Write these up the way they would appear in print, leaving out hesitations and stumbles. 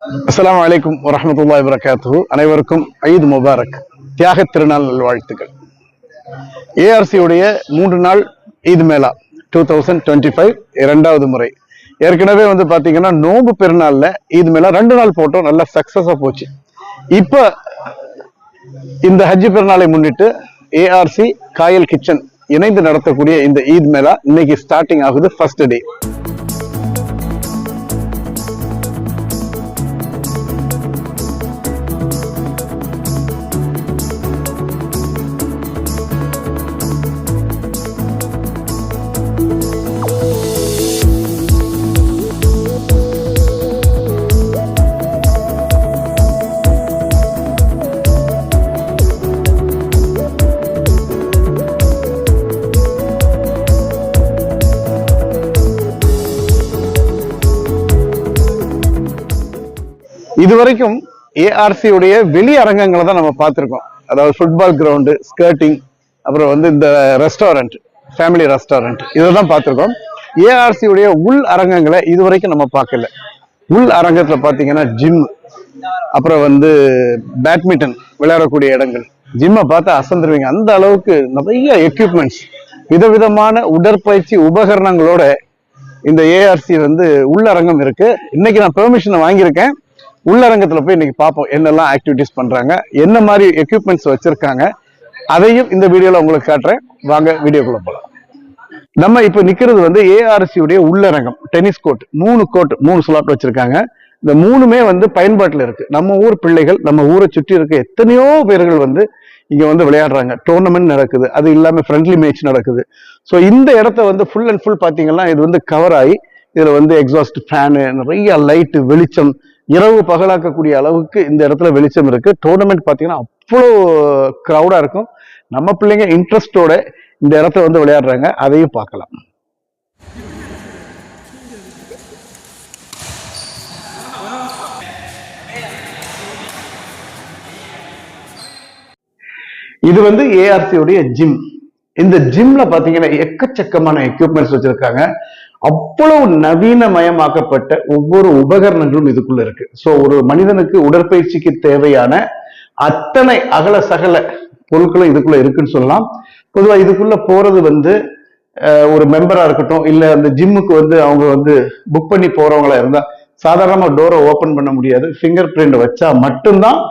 அஸ்ஸலாமு அலைக்கும் வரஹ்மத்துல்லாஹி வபரகாத்துஹு. அனைவருக்கும் ஈத் முபாரக், தியாக திருநாள் நல்வாழ்த்துக்கள். ஏஆர்சி உடைய 3 நாள் ஈத் மேளா 2025 இரண்டாவது முறை. ஏற்கனவே பாத்தீங்கன்னா நோம்பு பெருநாள்ல ஈத் மேளா 2 நாள் போட்டோம், நல்ல சக்சஸா போச்சு. இப்ப இந்த ஹஜ் பெருநாளை முன்னிட்டு ஏஆர்சி காயல் கிச்சன் இணைந்து நடத்தக்கூடிய இந்த ஈத் மேளா இன்னைக்கு ஸ்டார்டிங் ஆகுது, ஃபர்ஸ்ட் டே. இதுவரைக்கும் ஏஆர்சி உடைய வெளி அரங்கங்களை தான் நம்ம பார்த்திருக்கோம். அதாவது ஃபுட்பால் கிரவுண்டு, ஸ்கர்ட்டிங், அப்புறம் இந்த ரெஸ்டாரண்ட், ஃபேமிலி ரெஸ்டாரண்ட், இதெல்லாம் பார்த்திருக்கோம். ஏஆர்சி உடைய உள் அரங்கங்களை இதுவரைக்கும் நம்ம பார்க்கல. உள் அரங்கத்துல பாத்தீங்கன்னா ஜிம், அப்புறம் பேட்மிண்டன் விளையாடக்கூடிய இடங்கள். ஜிம்மை பார்த்தா அசந்துருவீங்க, அந்த அளவுக்கு நிறைய எக்யூப்மெண்ட்ஸ், விதவிதமான உடற்பயிற்சி உபகரணங்களோட இந்த ஏஆர்சி உள்ளரங்கம் இருக்கு. இன்னைக்கு நான் பெர்மிஷனை வாங்கியிருக்கேன். உள்ளரங்கத்துல போய் இன்னைக்கு பார்ப்போம் என்னெல்லாம் ஆக்டிவிட்டிஸ் பண்றாங்க, என்ன மாதிரி எக்யூப்மெண்ட்ஸ் வச்சிருக்காங்க, அதையும் இந்த வீடியோல உங்களுக்கு காட்டுறேன். வாங்க வீடியோக்குள்ள போலாம். நம்ம இப்ப நிக்கிறது ஏஆர்சி உடைய உள்ளரங்கம். டென்னிஸ் கோர்ட், 3 கோர்ட், 3 ஸ்லாட் வச்சிருக்காங்க. இந்த 3மே பயன்பாட்டுல இருக்கு. நம்ம ஊர் பிள்ளைகள், நம்ம ஊரை சுற்றி இருக்க எத்தனையோ பேர்கள் இங்க விளையாடுறாங்க. டோர்னமெண்ட் நடக்குது, அது இல்லாம ஃப்ரெண்ட்லி மேட்ச் நடக்குது. ஸோ இந்த இடத்த ஃபுல் அண்ட் ஃபுல் பாத்தீங்கன்னா இது கவர் ஆகி இதுல எக்ஸாஸ்ட் ஃபேனு, நிறைய லைட்டு, வெளிச்சம், இரவு பகலாக்கக்கூடிய அளவுக்கு இந்த இடத்துல வெளிச்சம் இருக்கு. டோர்னமெண்ட் பாத்தீங்கன்னா அவ்வளோ கிரௌடா இருக்கும். நம்ம பிள்ளைங்க இன்ட்ரெஸ்டோட இந்த இடத்த விளையாடுறாங்க, அதையும் பார்க்கலாம். இது ஏஆர்சி உடைய ஜிம். இந்த ஜிம்ல பாத்தீங்கன்னா எக்கச்சக்கமான எக்யூப்மெண்ட்ஸ் வச்சிருக்காங்க. அவ்வளவு நவீனமயமாக்கப்பட்ட ஒவ்வொரு உபகரணங்களும் இதுக்குள்ள இருக்கு. சோ ஒரு மனிதனுக்கு உடற்பயிற்சிக்கு தேவையான அத்தனை அகல சகல பொருட்களும் இதுக்குள்ள இருக்குன்னு சொல்லலாம். பொதுவா இதுக்குள்ள போறது ஒரு மெம்பரா இருக்கட்டும், இல்ல அந்த ஜிம்முக்கு அவங்க புக் பண்ணி போறவங்களா இருந்தா சாதாரணமா டோரை ஓபன் பண்ண முடியாது. ஃபிங்கர் பிரிண்ட் வச்சா மட்டும்தான்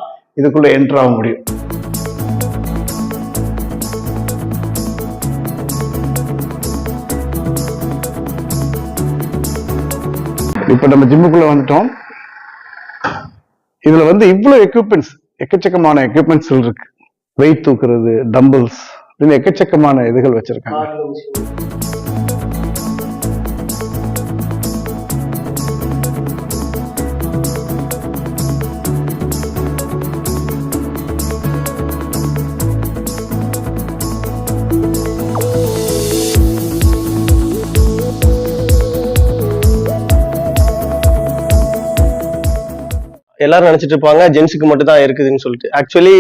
இதுக்குள்ள என்டர் ஆக முடியும். இப்ப நம்ம ஜிம்முக்குள்ள வந்துட்டோம். இதுல இவ்வளவு எக்யூப்மெண்ட்ஸ், எக்கச்சக்கமான எக்யூப்மெண்ட்ஸ் இருக்கு. வெயிட் தூக்குறது, டம்பிள்ஸ், எக்கச்சக்கமான இதுகள் வச்சிருக்காங்க. எல்லாரும் நினைச்சிட்டு இருப்பாங்க ஜென்ஸுக்கு மட்டும் தான் இருக்குதுன்னு சொல்லிட்டு. ஆக்சுவலி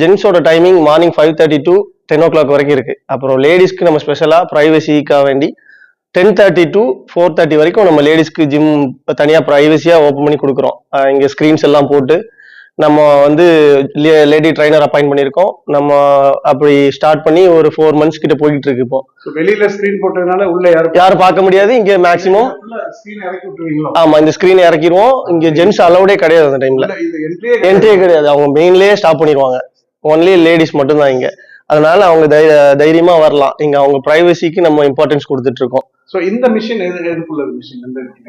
ஜென்ஸோட டைமிங் மார்னிங் 5:30 to 10 o'clock வரைக்கும் இருக்கு. அப்புறம் லேடிஸ்க்கு நம்ம ஸ்பெஷலா பிரைவசிக்காக வேண்டி 10:30 to 4:30 வரைக்கும் நம்ம லேடிஸ்க்கு ஜிம் தனியா பிரைவசியா ஓப்பன் பண்ணி கொடுக்குறோம். இங்க ஸ்கிரீன்ஸ் எல்லாம் போட்டு நம்ம லேடி ட்ரைனர் அப்பாயிண்ட் பண்ணிருக்கோம். நம்ம அப்படி ஸ்டார்ட் பண்ணி ஒரு 4 months கிட்ட போயிட்டு இருக்கு. இப்போ வெளியில ஸ்கிரீன் போட்டதுனால உள்ள யாரும் பார்க்க முடியாது. இங்க மேக்சிமம் ஆமா, இந்த ஸ்கிரீன் இறக்கிடுவோம். இங்க ஜென்ஸ் அலௌடே கிடையாது. அந்த டைம்ல என்ட்ரியே கிடையாது. அவங்க மெயின்லயே ஸ்டாப் பண்ணிடுவாங்க. ஒன்லி லேடிஸ் மட்டும் தான் இங்க. அதனால அவங்க தைரியமா வரலாம். இங்க அவங்க பிரைவசிக்கு நம்ம இம்பார்ட்டன்ஸ் கொடுத்துட்டு இருக்கோம். சோ இந்த மிஷின் எதுக்குள்ள மிஷின்?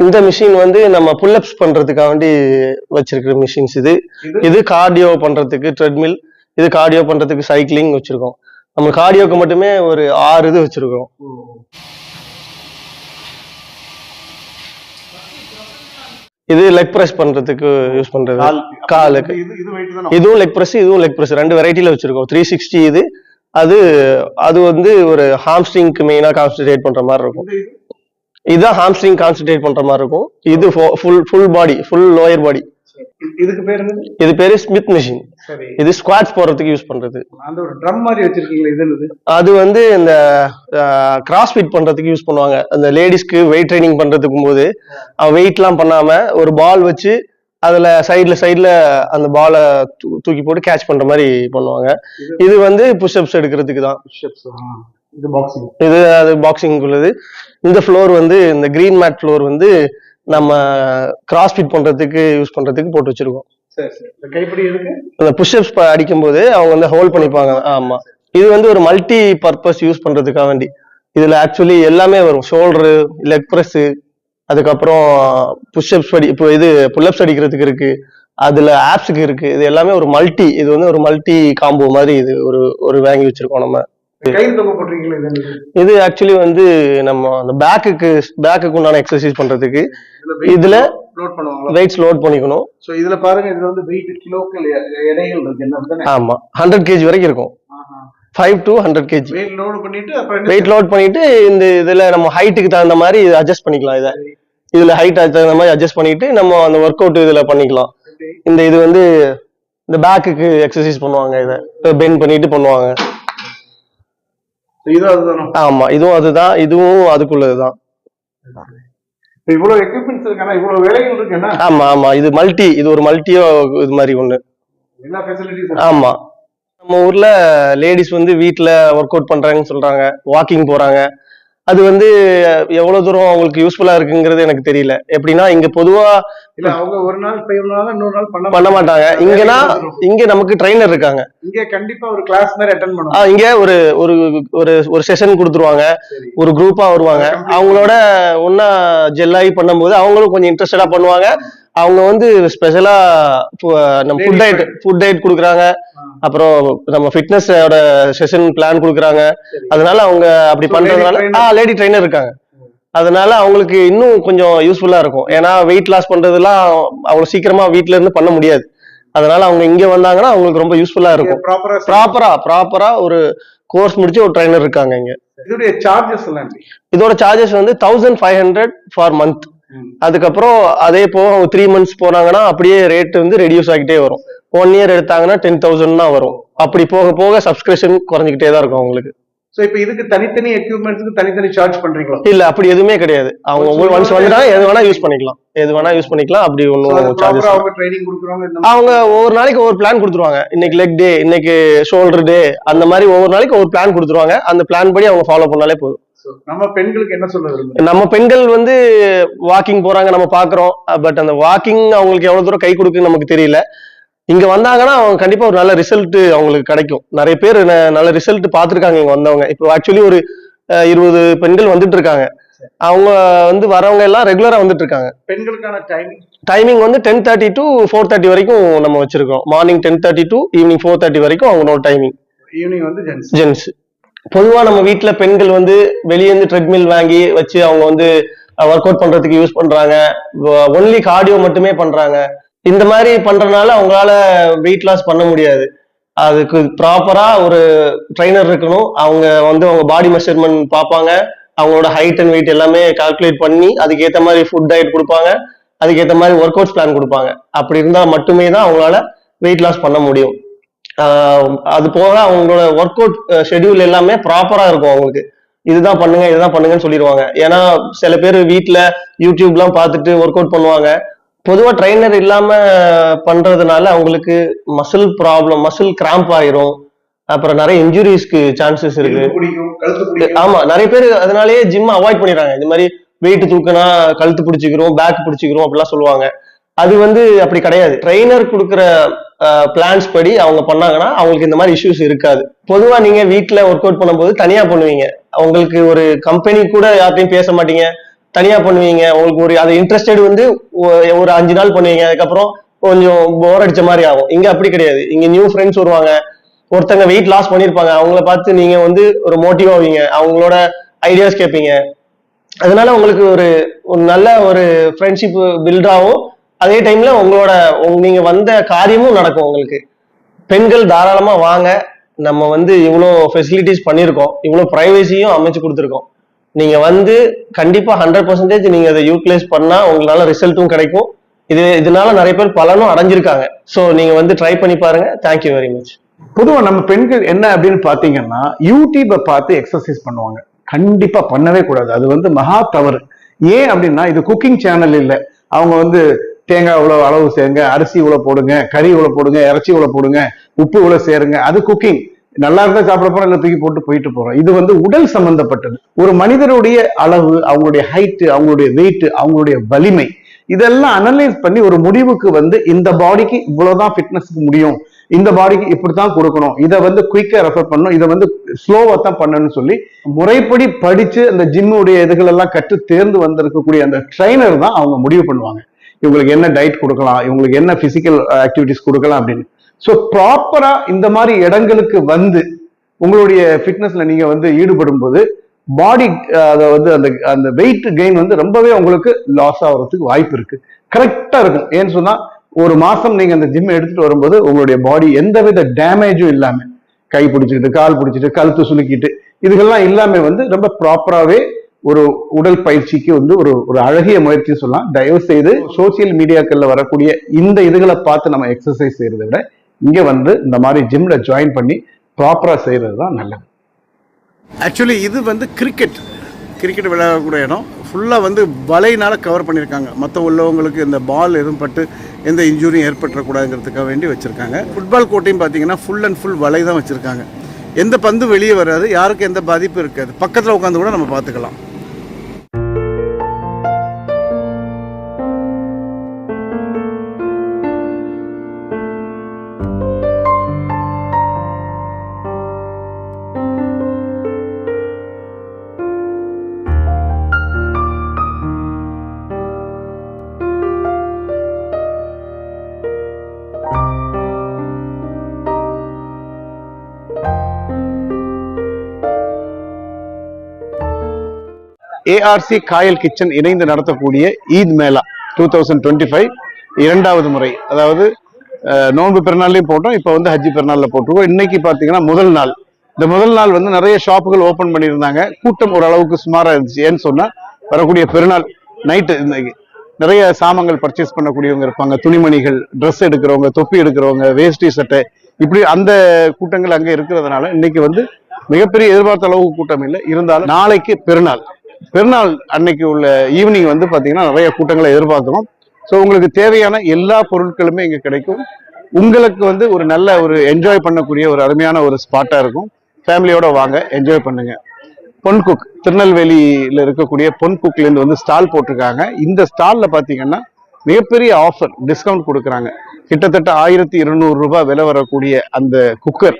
இந்த மிஷின் நம்ம புல்லப்ஸ் பண்றதுக்காக வேண்டி வச்சிருக்கிற மிஷின்ஸ். இது கார்டியோ பண்றதுக்கு ட்ரெட்மில், இது கார்டியோ பண்றதுக்கு சைக்கிளிங் வச்சிருக்கோம். நம்ம கார்டியோக்கு மட்டுமே ஒரு 6 இது வச்சிருக்கோம். இது லெக் பிரஸ் பண்றதுக்கு யூஸ் பண்றது, காலுக்கு. இதுவும் லெக் பிரஸ், இதுவும் லெக் பிரஸ், 2 வெரைட்டில வச்சிருக்கோம். 360 இது. அது ஒரு ஹாம்ஸ்ட்ரிங்க்கு மெயினா கான்சென்ட்ரேட் பண்ற மாதிரி இருக்கும். இதுதான் ஹாம்ஸ்ட்ரிங் கான்சென்ட்ரேட் பண்ற மாதிரி இருக்கும். இது ஃபுல் பாடி, ஃபுல் லோயர் பாடி. இதுக்கு பேரு இது பேரு ஸ்மித் மிஷின். இது ஸ்குவாட்ஸ் போறதுக்கு யூஸ் பண்றது. அந்த ஒரு ட்ரம் மாதிரி வச்சிருக்கீங்களா? இது அது இந்த கிராஸ் ஃபிட் பண்றதுக்கு யூஸ் பண்ணுவாங்க. அந்த லேடிஸ்க்கு வெயிட் ட்ரைனிங் பண்றதுக்கும் போது வெயிட் எல்லாம் பண்ணாம ஒரு பால் வச்சு அதுல சைடுல அந்த பாலை தூக்கி போட்டு கேட்ச் பண்ற மாதிரி பண்ணுவாங்க. இது வந்து புஷ்அப்ஸ் எடுக்கிறதுக்கு தான். இது பாக்ஸிங். இது அது பாக்ஸிங் உள்ளது. இந்த ஃப்ளோர் வந்து இந்த கிரீன் மேட் ஃப்ளோர் வந்து நம்ம கிராஸ் ஃபிட் பண்றதுக்கு யூஸ் பண்றதுக்கு போட்டு வச்சிருக்கோம். சரி சரி. இந்த கைப்பிடி இருக்கு. அந்த புஷ்அப்ஸ் அடிக்கும் போது அவங்க வந்து ஹோல்ட் பண்ணிப்பாங்க. ஆமா, இது வந்து ஒரு மல்டி பர்பஸ் யூஸ் பண்றதுக்காக வேண்டி. இதுல ஆக்சுவலி எல்லாமே வரும். ஷோல்டரு, லெக் பிரஸ், அதுக்கப்புறம் புஷ்அப்ஸ் இப்போ இது புல்அப்ஸ் அடிக்கிறதுக்கு இருக்கு, அதுல ஆப்ஸுக்கு இருக்கு. இது எல்லாமே ஒரு மல்டி, இது வந்து ஒரு மல்டி காம்போ மாதிரி இது ஒரு வாங்கி வச்சிருக்கோம் நம்ம. இது ஆக்சுவலி வந்து நம்ம அந்த பேக்குக்கு உண்டான எக்ஸசைஸ் பண்றதுக்கு இதுல வெயிட்ஸ் லோட் பண்ணிக்கணும். சோ இதுல பாருங்க, இதுல வந்து வெயிட் கிலோக்கு எடைகள் இருக்கு. என்ன? ஆமா, 100 kg வரைக்கும் இருக்கும். 5 to 100 kg வெயிட் லோட் பண்ணிட்டு இந்த இதுல நம்ம ஹைட்டுக்கு தகுந்த மாதிரி அட்ஜஸ்ட் பண்ணிக்கலாம். இதுல ஹைட் தகுந்த மாதிரி அட்ஜஸ்ட் பண்ணிட்டு நம்ம அந்த ஒர்க் அவுட் இதுல பண்ணிக்கலாம். இது வந்து இந்த பேக்குக்கு எக்ஸசைஸ் பண்ணுவாங்க. இதை பெண்ட் பண்ணிட்டு பண்ணுவாங்க. ஆமா, இதுவும் அதுதான், இதுவும் அதுக்குள்ளதுதான். இவ்வளவு எக்யூப்மெண்ட்ஸ் இருக்கானா, இவ்வளவு வேலைகள் இருக்குன்னா? ஆமா ஆமா, இது மல்டி, இது ஒரு மல்டியோ இது மாதிரி ஒண்ணு. எல்லா ஃபெசிலிட்டிஸ். ஆமா, நம்ம ஊர்ல லேடிஸ் வந்து வீட்டுல ஒர்க் அவுட் பண்றாங்கன்னு சொல்றாங்க, வாக்கிங் போறாங்க. அது வந்து எவ்வளவு தூரம் அவங்களுக்கு யூஸ்ஃபுல்லா இருக்குங்கிறது எனக்கு தெரியல. எப்படின்னா இங்க பொதுவா இல்ல, அவங்க ஒரு நாள் செய்யறதுனால இன்னொரு நாள் பண்ண மாட்டாங்க. இங்க நமக்கு ட்ரைனர் இருக்காங்க. இங்க கண்டிப்பா ஒரு கிளாஸ் மாதிரி அட்டெண்ட் பண்ணுவாங்க. இங்க ஒரு ஒரு ஒரு செஷன் கொடுத்துருவாங்க. ஒரு குரூப்பா வருவாங்க. அவங்களோட ஒன்னா ஜெல்லாகி பண்ணும்போது அவங்களும் கொஞ்சம் இன்ட்ரெஸ்டடா பண்ணுவாங்க. அவங்க வந்து ஸ்பெஷலா நம்ம ஃபுட் டயட் கொடுக்குறாங்க. அப்புறம் நம்ம ஃபிட்னஸோட செஷன் பிளான் கொடுக்குறாங்க. அதனால அவங்க அப்படி பண்றதுனால லேடி ட்ரைனர் இருக்காங்க. அதனால அவங்களுக்கு இன்னும் கொஞ்சம் யூஸ்ஃபுல்லா இருக்கும். ஏன்னா வெயிட் லாஸ் பண்றதுலாம் அவ்வளவு சீக்கிரமா வீட்ல இருந்து பண்ண முடியாது. அதனால அவங்க இங்க வந்தாங்கன்னா அவங்களுக்கு ரொம்ப யூஸ்ஃபுல்லா இருக்கும். ப்ராப்பரா ஒரு கோர்ஸ் முடிச்சு ஒரு ட்ரைனர் இருக்காங்க இங்க. இதோட சார்ஜஸ் வந்து 1500 ஃபார் மந்த். அதுக்கப்புறம் அதே போக 3 months போனாங்கன்னா அப்படியே ரேட் வந்து ரெடியூஸ் ஆகிட்டே வரும். 1 year எடுத்தாங்கன்னா 10,000 தான் வரும். அப்படி போக போக சப்ஸ்கிரிப்ஷன் குறைஞ்சிக்கிட்டே தான் இருக்கும் அவங்களுக்கு. சோ இப்போ இதுக்கு தனித்தனி எக்யூப்மெண்ட்ஸ்க்கு தனித்தனி சார்ஜ் பண்றீங்களா? இல்ல, அப்படி எதுவுமே கிடையாது. அவங்க ஒன்ஸ் வந்துட்டா எது வேணா யூஸ் பண்ணிக்கலாம். அப்படி ஒன்னும் சார்ஜஸ். அவங்க ட்ரைனிங் கொடுக்குறாங்க. அவங்க ஒவ்வொரு நாளைக்கு ஒவ்வொரு பிளான் கொடுத்துருவாங்க. இன்னைக்கு லெக் டே, இன்னைக்கு ஷோல்டர் டே, அந்த மாதிரி ஒவ்வொரு நாளைக்கு ஒரு பிளான் கொடுத்துருவாங்க. அந்த பிளான் படி அவங்க ஃபாலோ பண்ணாலே போதும். நம்ம பெண்களுக்கு என்ன சொல்ல விரும்புறீங்க? நம்ம பெண்கள் வந்து வாக்கிங் போறாங்க, நம்ம பாக்குறோம். பட் அந்த வாக்கிங் அவங்களுக்கு எவ்வளவு தூரம் கை கொடுக்குன்னு நமக்கு தெரியல. இங்க வந்தாங்கன்னா அவங்க கண்டிப்பா ஒரு நல்ல ரிசல்ட் அவங்களுக்கு கிடைக்கும். நிறைய பேர் நல்ல ரிசல்ட் பாத்துருக்காங்க இங்க வந்தவங்க. இப்போ ஆக்சுவலி ஒரு 20 பெண்கள் வந்துட்டு இருக்காங்க. அவங்க வந்து வரவங்க எல்லாம் ரெகுலரா வந்துட்டு இருக்காங்க. பெண்களுக்கான டைமிங் வந்து 10:30 to 4:30 வரைக்கும் நம்ம வச்சிருக்கோம். மார்னிங் 10:30 to ஈவினிங் 4:30 வரைக்கும் அவங்களோட டைமிங். ஈவினிங் வந்து ஜென்ஸ். பொதுவா நம்ம வீட்டுல பெண்கள் வந்து வெளியே இருந்து ட்ரெட்மில் வாங்கி வச்சு அவங்க வந்து ஒர்க் அவுட் பண்றதுக்கு யூஸ் பண்றாங்க. ஒன்லி கார்டியோ மட்டுமே பண்றாங்க. இந்த மாதிரி பண்றதுனால அவங்களால வெயிட் லாஸ் பண்ண முடியாது. அதுக்கு ப்ராப்பரா ஒரு ட்ரைனர் இருக்கணும். அவங்க வந்து அவங்க பாடி மெஷர்மெண்ட் பார்ப்பாங்க. அவங்களோட ஹைட் அண்ட் வெயிட் எல்லாமே கால்குலேட் பண்ணி அதுக்கேற்ற மாதிரி ஃபுட் டயட் கொடுப்பாங்க. அதுக்கேற்ற மாதிரி ஒர்க் அவுட் பிளான் கொடுப்பாங்க. அப்படி இருந்தா மட்டுமே தான் அவங்களால வெயிட் லாஸ் பண்ண முடியும். அது போக அவங்களோட ஒர்க் அவுட் ஷெட்யூல் எல்லாமே ப்ராப்பரா இருக்கும். அவங்களுக்கு இதுதான் பண்ணுங்கன்னு சொல்லிடுவாங்க. ஏன்னா சில பேர் வீட்டுல யூடியூப் எல்லாம் பார்த்துட்டு ஒர்க் அவுட் பண்ணுவாங்க. பொதுவா ட்ரைனர் இல்லாம பண்றதுனால அவங்களுக்கு மசில் கிராம்ப் ஆயிரும். அப்புறம் நிறைய இன்ஜுரிஸ்க்கு சான்சஸ் இருக்கு. ஆமா, நிறைய பேர் அதனாலேயே ஜிம் அவாய்ட் பண்ணிடுறாங்க. இந்த மாதிரி வெயிட் தூக்கினா கழுத்து பிடிச்சிக்கிறோம், பேக் பிடிச்சிக்கிறோம் அப்படிலாம் சொல்லுவாங்க. அது வந்து அப்படி கிடையாது. ட்ரைனர் கொடுக்குற பிளான்ஸ் படி அவங்க பண்ணாங்கன்னா அவங்களுக்கு இந்த மாதிரி இஷ்யூஸ் இருக்காது. பொதுவா நீங்க வீட்டுல ஒர்க் அவுட் பண்ணும்போது தனியா பண்ணுவீங்க. உங்களுக்கு ஒரு கம்பெனி கூட யார்ட்டையும் பேச மாட்டீங்க, தனியா பண்ணுவீங்க. உங்களுக்கு ஒரு அது இன்ட்ரெஸ்டட் வந்து ஒரு 5 நாள் பண்ணுவீங்க. அதுக்கப்புறம் கொஞ்சம் போர் அடிச்ச மாதிரி ஆகும். இங்க அப்படி கிடையாது. இங்க நியூ ஃப்ரெண்ட்ஸ் வருவாங்க. ஒருத்தங்க வெயிட் லாஸ் பண்ணிருப்பாங்க. அவங்கள பார்த்து நீங்க வந்து ஒரு மோட்டிவ் ஆவீங்க. அவங்களோட ஐடியாஸ் கேட்பீங்க. அதனால உங்களுக்கு ஒரு நல்ல ஒரு ஃப்ரெண்ட்ஷிப் பில்ட் ஆகும். அதே டைம்ல நீங்க வந்த காரியமும் நடக்கும். உங்களுக்கு பெண்கள் தாராளமா வாங்க. நம்ம வந்து இவ்வளோ ஃபெசிலிட்டிஸ் பண்ணியிருக்கோம், இவ்வளோ பிரைவசியும் அமைச்சு கொடுத்துருக்கோம். நீங்க வந்து கண்டிப்பா 100% நீங்க அதை யூட்டிலைஸ் பண்ணா உங்களால ரிசல்ட்டும் கிடைக்கும். இதனால நிறைய பேர் பலனும் அடைஞ்சிருக்காங்க. ஸோ நீங்க வந்து ட்ரை பண்ணி பாருங்க. Thank you very much. பொதுவா நம்ம பெண்கள் என்ன அப்படின்னு பாத்தீங்கன்னா யூடியூபை பார்த்து எக்ஸசைஸ் பண்ணுவாங்க. கண்டிப்பா பண்ணவே கூடாது. அது வந்து மகா தவறு. ஏன் அப்படின்னா இது குக்கிங் சேனல் இல்லை. அவங்க வந்து தேங்காய் இவ்வளவு அளவு சேருங்க, அரிசி இவ்வளவு போடுங்க, கறி இவ்வளவு போடுங்க, இறைச்சி இவ்வளவு போடுங்க, உப்பு இவ்வளவு சேருங்க. அது குக்கிங். நல்லா இருந்தா சாப்பிட போறோம், இல்லை தூக்கி போட்டு போயிட்டு போறோம். இது வந்து உடல் சம்பந்தப்பட்டது. ஒரு மனிதருடைய அளவு, அவங்களுடைய ஹைட், அவங்களுடைய வெயிட், அவங்களுடைய வலிமை, இதெல்லாம் அனலைஸ் பண்ணி ஒரு முடிவுக்கு வந்து இந்த பாடிக்கு இவ்வளவுதான் ஃபிட்னஸ்க்கு முடியும், இந்த பாடிக்கு இப்படித்தான் கொடுக்கணும், இதை வந்து குயிக்கா ரெஃபர் பண்ணணும், இதை வந்து ஸ்லோவா தான் பண்ணணும்னு சொல்லி முறைப்படி படிச்சு அந்த ஜிம்முடைய இதுகள் எல்லாம் கற்று தேர்ந்து வந்திருக்கக்கூடிய அந்த ட்ரைனர் தான் அவங்க முடிவு பண்ணுவாங்க. இவங்களுக்கு என்ன டயட் கொடுக்கலாம், இவங்களுக்கு என்ன பிசிக்கல் ஆக்டிவிட்டிஸ் கொடுக்கலாம் அப்படின்னு. ஸோ ப்ராப்பரா இந்த மாதிரி இடங்களுக்கு வந்து உங்களுடைய ஃபிட்னஸ்ல நீங்க வந்து ஈடுபடும் போது பாடி அதை வந்து அந்த அந்த வெயிட் கெயின் வந்து ரொம்பவே உங்களுக்கு லாஸ் ஆகிறதுக்கு வாய்ப்பு இருக்கு. கரெக்டா இருக்கும். ஏன்னு சொன்னா ஒரு மாசம் நீங்க அந்த ஜிம் எடுத்துட்டு வரும்போது உங்களுடைய பாடி எந்தவித டேமேஜும் இல்லாம, கை பிடிச்சிக்கிட்டு, கால் பிடிச்சிட்டு, கழுத்து சுலுக்கிட்டு, இதுகெல்லாம் இல்லாம வந்து ரொம்ப ப்ராப்பராகவே ஒரு உடல் பயிற்சிக்கு வந்து ஒரு ஒரு அழகிய முயற்சி சொல்லலாம். தயவு செய்து சோசியல் மீடியாக்கள்ல வரக்கூடிய இந்த இதுகளை பார்த்து நம்ம எக்ஸசைஸ் செய்யறதை விட இங்க வந்து இந்த மாதிரி ஜிம்ல ஜாயின் பண்ணி ப்ராப்பரா செய்யறது தான் நல்லது. ஆக்சுவலி இது வந்து கிரிக்கெட் விளையாடக்கூடிய இடம். ஃபுல்லாக வந்து வலையினால் கவர் பண்ணியிருக்காங்க. மற்ற உள்ளவங்களுக்கு இந்த பால் எதுவும் பட்டு எந்த இன்ஜுரியும் ஏற்பட்டுறக்கூடாதுங்கிறதுக்காக வேண்டி வச்சுருக்காங்க. ஃபுட்பால் கோட்டையும் பார்த்தீங்கன்னா ஃபுல் அண்ட் ஃபுல் வலை தான் வச்சுருக்காங்க. எந்த பந்து வெளியே வராது, யாருக்கும் எந்த பாதிப்பும் இருக்காது. பக்கத்தில் உட்காந்து கூட நம்ம பார்த்துக்கலாம். ஏஆர்சி காயல் கிச்சன் இணைந்து நடத்தக்கூடிய ஈத் மேளா 2025 இரண்டாவது முறை. அதாவது நோன்பு பெருநாள்லையும் போட்டோம், இப்போ வந்து ஹஜ்ஜி பெருநாள்ல போட்டுருக்கோம். இன்னைக்கு பார்த்தீங்கன்னா முதல் நாள். இந்த முதல் நாள் வந்து நிறைய ஷாப்புகள் ஓப்பன் பண்ணியிருந்தாங்க. கூட்டம் ஓரளவுக்கு சுமாராக இருந்துச்சு. ஏன்னு சொன்னா வரக்கூடிய பெருநாள் நைட்டு இன்னைக்கு நிறைய சாமான்கள் பர்ச்சேஸ் பண்ணக்கூடியவங்க இருப்பாங்க. துணிமணிகள், ட்ரெஸ் எடுக்கிறவங்க, தொப்பி எடுக்கிறவங்க, வேஷ்டி சட்டை, இப்படி அந்த கூட்டங்கள் அங்கே இருக்கிறதுனால இன்னைக்கு வந்து மிகப்பெரிய எதிர்பார்த்த அளவுக்கு கூட்டம் இல்லை. இருந்தாலும் நாளைக்கு பெருநாள் அன்னைக்கு உள்ள ஈவினிங் வந்து பாத்தீங்கன்னா நிறைய கூட்டங்களை எதிர்பார்க்கிறோம். ஸோ உங்களுக்கு தேவையான எல்லா பொருட்களுமே இங்க கிடைக்கும். உங்களுக்கு வந்து ஒரு நல்ல ஒரு என்ஜாய் பண்ணக்கூடிய ஒரு அருமையான ஒரு ஸ்பாட்டா இருக்கும். ஃபேமிலியோட வாங்க, என்ஜாய் பண்ணுங்க. பொன்குக் திருநெல்வேலியில இருக்கக்கூடிய பொன்குக்ல இருந்து வந்து ஸ்டால் போட்டிருக்காங்க. இந்த ஸ்டால்ல பாத்தீங்கன்னா மிகப்பெரிய ஆஃபர், டிஸ்கவுண்ட் கொடுக்குறாங்க. கிட்டத்தட்ட 1200 ரூபாய் விலை வரக்கூடிய அந்த குக்கர்,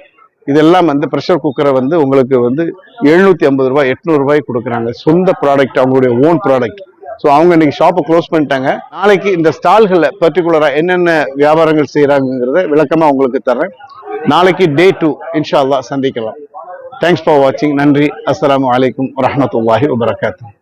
இதெல்லாம் வந்து ப்ரெஷர் குக்கரை வந்து உங்களுக்கு வந்து 750 ரூபாய் 800 ரூபாய்க்கு கொடுக்குறாங்க. சொந்த ப்ராடக்ட், அவங்களுடைய ஓன் ப்ராடக்ட். ஸோ அவங்க இன்னைக்கு ஷாப்பை க்ளோஸ் பண்ணிட்டாங்க. நாளைக்கு இந்த ஸ்டால்களில் பர்டிகுலரா என்னென்ன வியாபாரங்கள் செய்யறாங்கிறத விளக்கமா உங்களுக்கு தர்றேன். நாளைக்கு டே 2 இன்ஷா அல்லாஹ் சந்திக்கலாம். தேங்க்ஸ் ஃபார் வாட்சிங். நன்றி. அஸ்ஸலாமு அலைக்கும் வரஹ்மத்துல்லாஹி வபரகாத்துஹு.